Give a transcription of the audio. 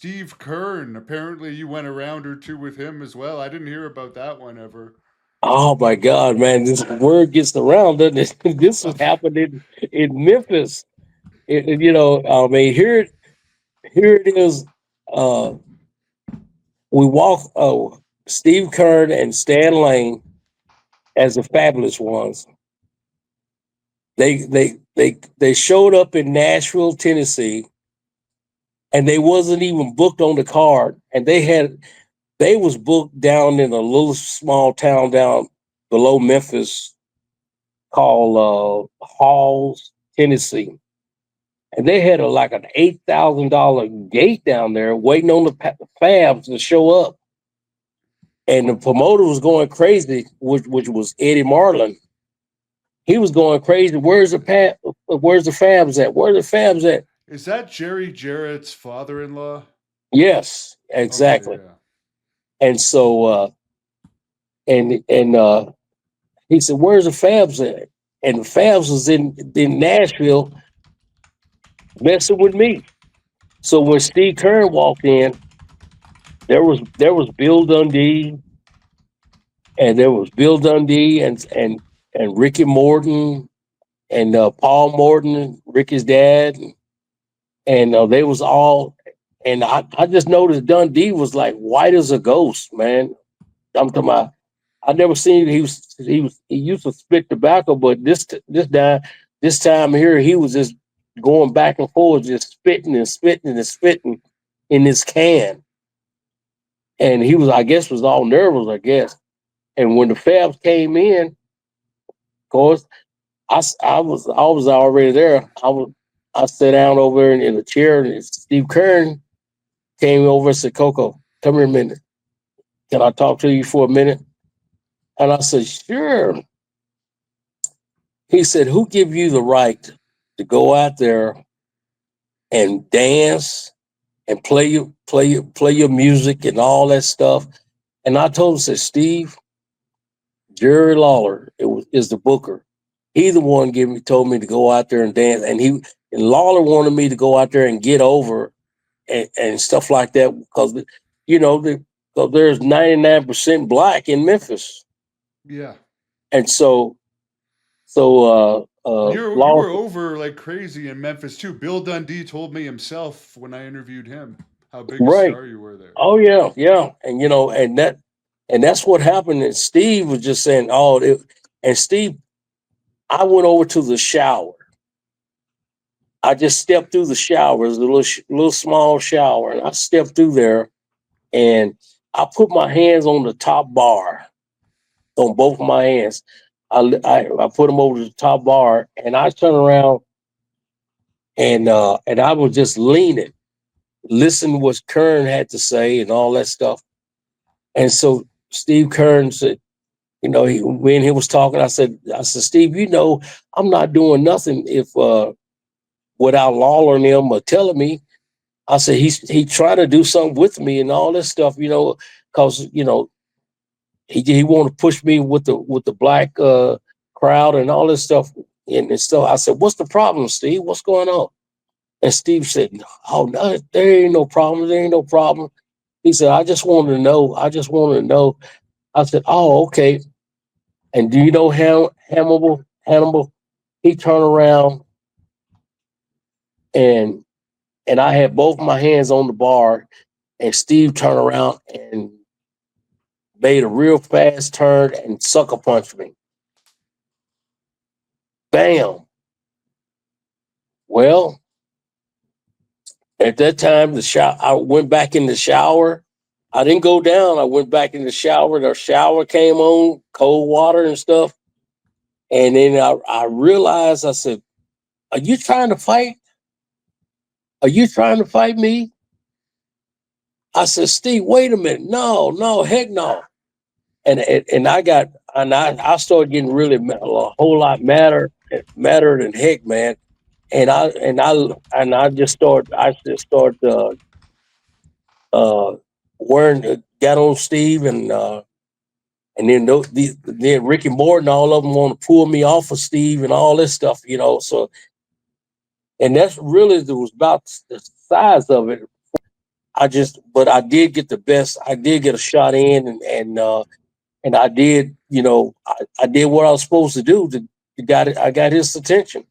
Steve Keirn. Apparently, you went a round or two with him as well. I didn't hear about that one ever. Oh my God, man! This word gets around, doesn't it? This was happening in Memphis. I mean, here it is. Uh, we walk. Oh, Steve Keirn and Stan Lane as the fabulous ones. They showed up in Nashville, Tennessee, and they wasn't even booked on the card, and they was booked down in a little small town down below Memphis called Halls, Tennessee. And they had like an $8,000 gate down there waiting on the Fabs to show up. And the promoter was going crazy, which was Eddie Marlin. He was going crazy. Where's the Fabs at? Where's the Fabs at? Is that Jerry Jarrett's father-in-law? Yes, Okay, exactly. yeah. And so and he said, "Where's the Fabs at?" And the Fabs was in Nashville messing with me. So when Steve Keirn walked in, there was Bill Dundee, and there was Bill Dundee and Ricky Morton and Paul Morton, Ricky's dad, and they was all. And I just noticed Dundee was like white as a ghost, man. I'm talking about. I never seen he used to spit tobacco, but this time here he was just going back and forth, just spitting and spitting and spitting in this can, and he was I guess was all nervous, I guess. And when the Fabs came in, of course, I was already there. I sat down over in a chair, and Steve Keirn came over and said, "Koko, come here a minute. Can I talk to you for a minute?" And I said, "Sure." He said, "Who give you the right to go out there and dance and play your music and all that stuff?" And I told him, said, "Steve, Jerry Lawler is the booker. He the one told me to go out there and dance, and Lawler wanted me to go out there and get over and stuff like that because you know the, 'cause there's 99% black in Memphis, Yeah. and so You were Lawler, over like crazy in Memphis too. Bill Dundee told me himself when I interviewed him how big a right? star you were there. Oh yeah, yeah, and that's what happened. And Steve was just saying, and Steve, I went over to the shower. I just stepped through the shower. It was a little small shower, and I stepped through there, and I put my hands on the top bar, on both of my hands. I put them over the top bar, and I turned around, and I was just leaning, listening to what Kern had to say and all that stuff. And so Steve Kern said, when he was talking, I said, Steve, I'm not doing nothing if without Lawler and them telling me. I said he tried to do something with me and all this stuff, because he wanted to push me with the black crowd and all this stuff and stuff. I said, "What's the problem, Steve? What's going on?" And Steve said, "Oh no, there ain't no problem. There ain't no problem." He said, "I just wanted to know. I just wanted to know." I said, "Oh, okay." And do you know Hannibal? Hannibal, he turned around and I had both my hands on the bar, and Steve turned around and made a real fast turn and sucker punched me. Bam. Well, at that time, I went back in the shower. I didn't go down. I went back in the shower. The shower came on, cold water and stuff. And then I realized, I said, "Are you trying to fight? Are you trying to fight me?" I said, "Steve, wait a minute. No, no, heck no." And I started getting really a whole lot madder than heck, man. And I just started uh, wearing got on Steve and then Ricky Morton, all of them want to pull me off of Steve and all this stuff, So and that's really it was about the size of it. but I did get the best. I did get a shot in, and I did, I did what I was supposed to do. I got his attention.